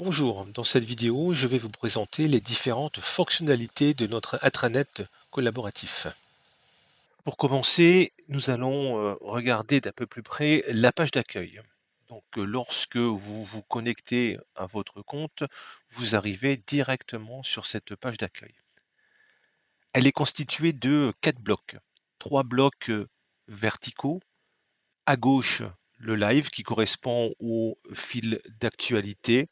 Bonjour, dans cette vidéo, je vais vous présenter les différentes fonctionnalités de notre intranet collaboratif. Pour commencer, nous allons regarder d'un peu plus près la page d'accueil. Donc, lorsque vous vous connectez à votre compte, vous arrivez directement sur cette page d'accueil. Elle est constituée de 4 blocs. 3 blocs verticaux. À gauche, le live qui correspond au fil d'actualité.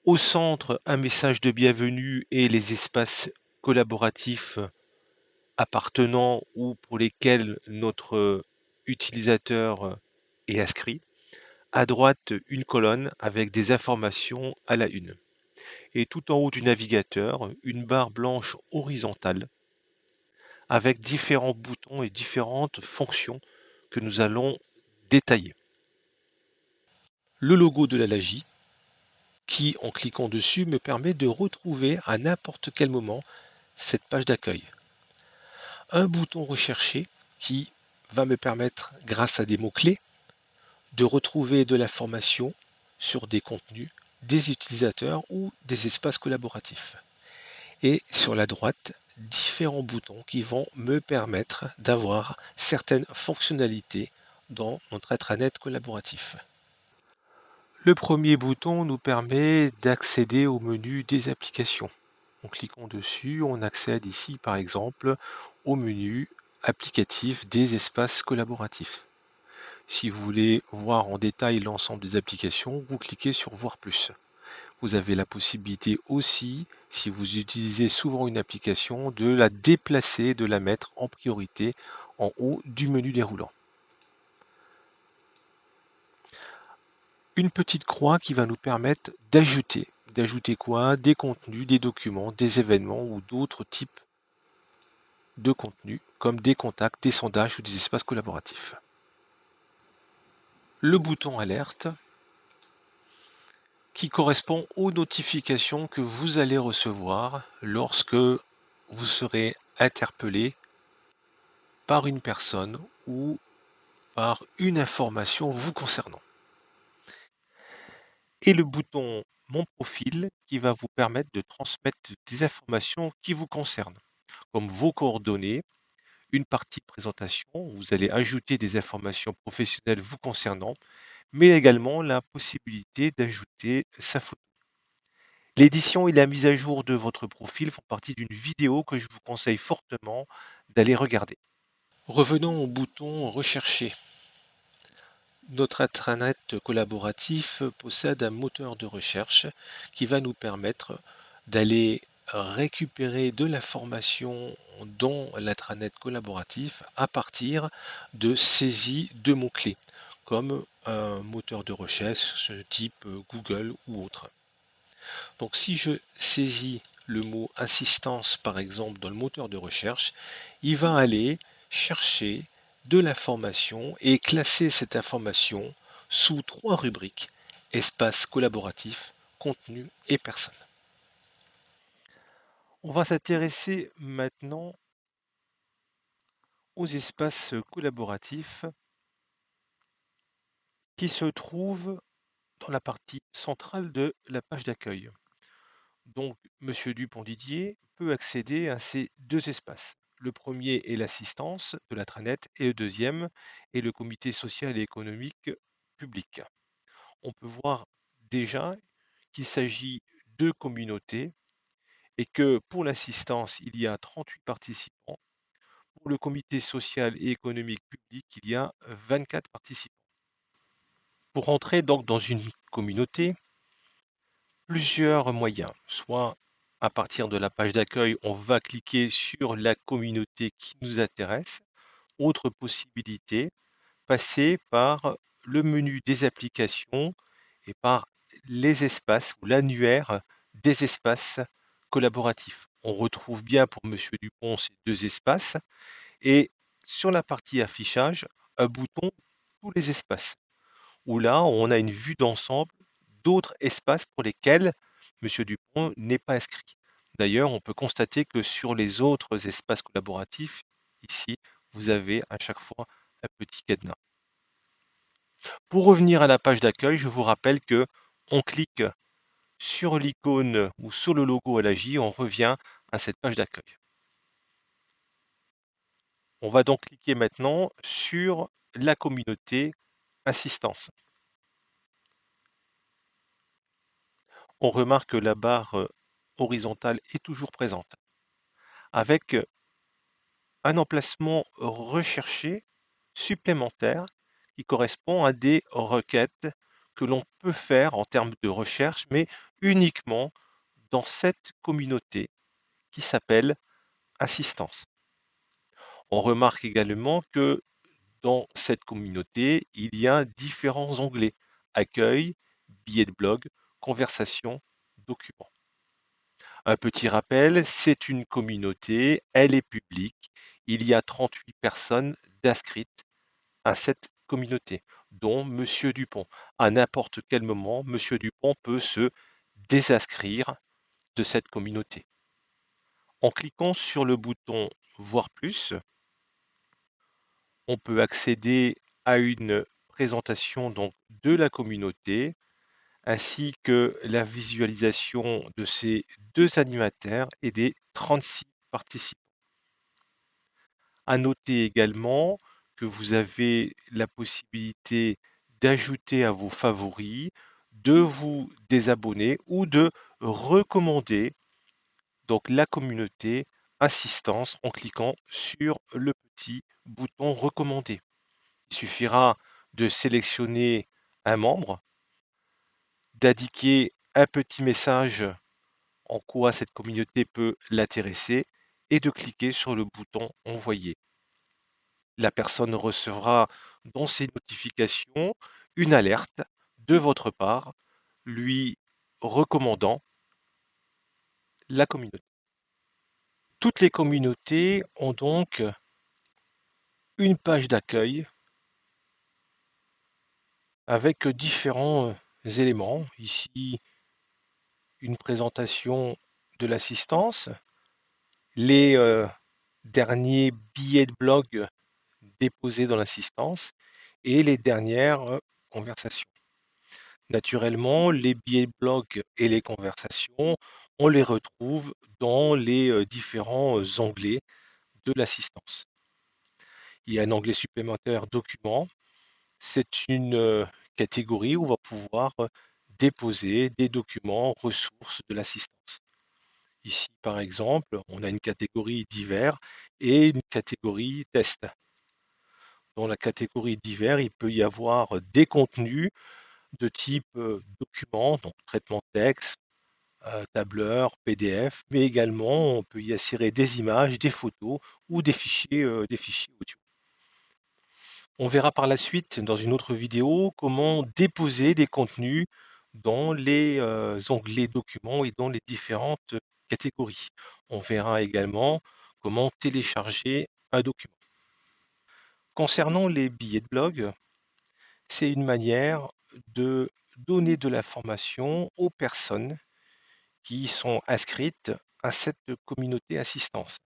Au centre, un message de bienvenue et les espaces collaboratifs appartenant ou pour lesquels notre utilisateur est inscrit. À droite, une colonne avec des informations à la une. Et tout en haut du navigateur, une barre blanche horizontale avec différents boutons et différentes fonctions que nous allons détailler. Le logo de la Lagie qui, en cliquant dessus, me permet de retrouver à n'importe quel moment cette page d'accueil. Un bouton recherché qui va me permettre, grâce à des mots-clés, de retrouver de l'information sur des contenus, des utilisateurs ou des espaces collaboratifs. Et sur la droite, différents boutons qui vont me permettre d'avoir certaines fonctionnalités dans notre intranet collaboratif. Le premier bouton nous permet d'accéder au menu des applications. En cliquant dessus, on accède ici par exemple au menu applicatif des espaces collaboratifs. Si vous voulez voir en détail l'ensemble des applications, vous cliquez sur Voir plus. Vous avez la possibilité aussi, si vous utilisez souvent une application, de la déplacer, de la mettre en priorité en haut du menu déroulant. Une petite croix qui va nous permettre d'ajouter. D'ajouter quoi? Des contenus, des documents, des événements ou d'autres types de contenus, comme des contacts, des sondages ou des espaces collaboratifs. Le bouton alerte qui correspond aux notifications que vous allez recevoir lorsque vous serez interpellé par une personne ou par une information vous concernant. Et le bouton Mon profil qui va vous permettre de transmettre des informations qui vous concernent, comme vos coordonnées, une partie présentation, où vous allez ajouter des informations professionnelles vous concernant, mais également la possibilité d'ajouter sa photo. L'édition et la mise à jour de votre profil font partie d'une vidéo que je vous conseille fortement d'aller regarder. Revenons au bouton Rechercher. Notre intranet collaboratif possède un moteur de recherche qui va nous permettre d'aller récupérer de l'information dans l'intranet collaboratif à partir de saisies de mots-clés, comme un moteur de recherche type Google ou autre. Donc si je saisis le mot assistance par exemple dans le moteur de recherche, il va aller chercher de l'information et classer cette information sous 3 rubriques: espace collaboratif, contenu et personne. On va s'intéresser maintenant aux espaces collaboratifs qui se trouvent dans la partie centrale de la page d'accueil. Donc, Monsieur Dupont-Didier peut accéder à ces deux espaces. Le premier est l'assistance de l'intranet et le deuxième est le comité social et économique public. On peut voir déjà qu'il s'agit de communautés et que pour l'assistance, il y a 38 participants. Pour le comité social et économique public, il y a 24 participants. Pour entrer donc dans une communauté, plusieurs moyens. Soit à partir de la page d'accueil, on va cliquer sur la communauté qui nous intéresse. Autre possibilité, passer par le menu des applications et par les espaces ou l'annuaire des espaces collaboratifs. On retrouve bien pour Monsieur Dupont ces deux espaces et sur la partie affichage, un bouton tous les espaces où là, on a une vue d'ensemble d'autres espaces pour lesquels Monsieur Dupont n'est pas inscrit. D'ailleurs, on peut constater que sur les autres espaces collaboratifs, ici, vous avez à chaque fois un petit cadenas. Pour revenir à la page d'accueil, je vous rappelle que on clique sur l'icône ou sur le logo à l'AJ, on revient à cette page d'accueil. On va donc cliquer maintenant sur la communauté assistance. On remarque que la barre horizontale est toujours présente, avec un emplacement recherché supplémentaire qui correspond à des requêtes que l'on peut faire en termes de recherche, mais uniquement dans cette communauté qui s'appelle assistance. On remarque également que dans cette communauté, il y a différents onglets: accueil, billets de blog, conversation, documents. Un petit rappel, c'est une communauté, elle est publique. Il y a 38 personnes d'inscrites à cette communauté, dont Monsieur Dupont. À n'importe quel moment, Monsieur Dupont peut se désinscrire de cette communauté. En cliquant sur le bouton Voir plus, on peut accéder à une présentation donc de la communauté ainsi que la visualisation de ces deux animateurs et des 36 participants. À noter également que vous avez la possibilité d'ajouter à vos favoris, de vous désabonner ou de recommander donc la communauté assistance en cliquant sur le petit bouton recommander. Il suffira de sélectionner un membre, d'indiquer un petit message en quoi cette communauté peut l'intéresser et de cliquer sur le bouton envoyer. La personne recevra dans ses notifications une alerte de votre part lui recommandant la communauté. Toutes les communautés ont donc une page d'accueil avec différents éléments. Ici, une présentation de l'assistance, les derniers billets de blog déposés dans l'assistance et les dernières conversations. Naturellement, les billets de blog et les conversations, on les retrouve dans les différents onglets de l'assistance. Il y a un onglet supplémentaire documents. C'est une catégorie où on va pouvoir déposer des documents ressources de l'assistance. Ici, par exemple, on a une catégorie divers et une catégorie test. Dans la catégorie divers, il peut y avoir des contenus de type documents, donc traitement de texte, tableur, PDF, mais également on peut y insérer des images, des photos ou des fichiers audio. On verra par la suite dans une autre vidéo comment déposer des contenus dans les onglets documents et dans les différentes catégories. On verra également comment télécharger un document. Concernant les billets de blog, c'est une manière de donner de l'information aux personnes qui sont inscrites à cette communauté assistance.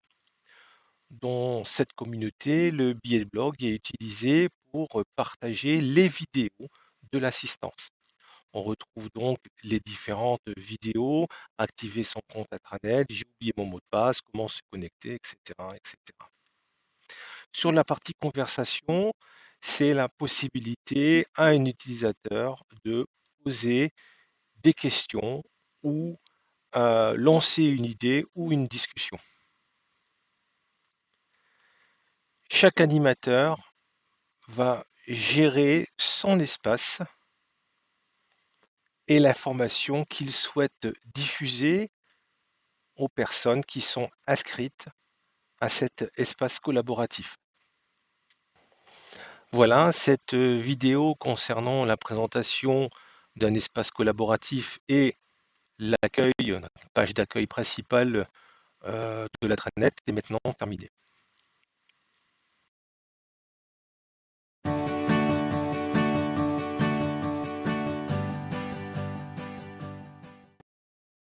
Dans cette communauté, le billet de blog est utilisé pour partager les vidéos de l'assistance. On retrouve donc les différentes vidéos, activer son compte intranet, j'ai oublié mon mot de passe, comment se connecter, etc., etc. Sur la partie conversation, c'est la possibilité à un utilisateur de poser des questions ou lancer une idée ou une discussion. Chaque animateur va gérer son espace et l'information qu'il souhaite diffuser aux personnes qui sont inscrites à cet espace collaboratif. Voilà, cette vidéo concernant la présentation d'un espace collaboratif et l'accueil, la page d'accueil principale de l'intranet est maintenant terminée.